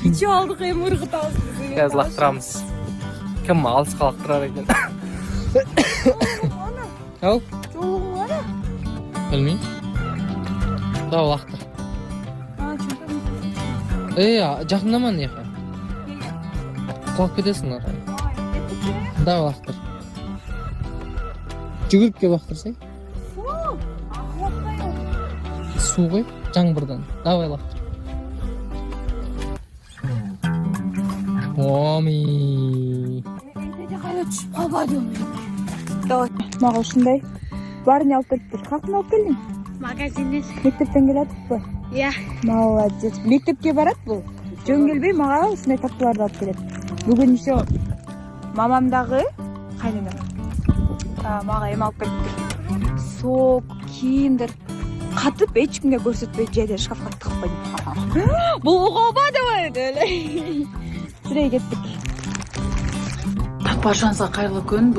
İçi aldık hem ırgıtağız. Biraz laqtıramız. Kim alыс qalaqtırar ekan. Al. Çoğun var ya. Bilmeyim. Daha laqtır. Жақынdaman неқа. Құлап кетесіңдер. Daha laqtır. Жүгіріп кеп лақтырсай. Су ғой, жаңбырдан. Давай лақтыр. Оми. Давай. Маған ушундай барын алып бериптир. Каяктан алып келдиң? Магазиннен. Мектептен келатыппы? Иә. Молодец. Мектепке барат бул. Жөн келбей мага ушундай таптыларды алып келет. Бүгүн еще мамамдагы кайненем мага эме алып келиптир. Сок, кийимдер катып эч кимге көрсөтпөй жайда шкафка тыгып койдум. Бул угуба деп эле. Сирей кеттик. Баршаңызға қайырлы күн.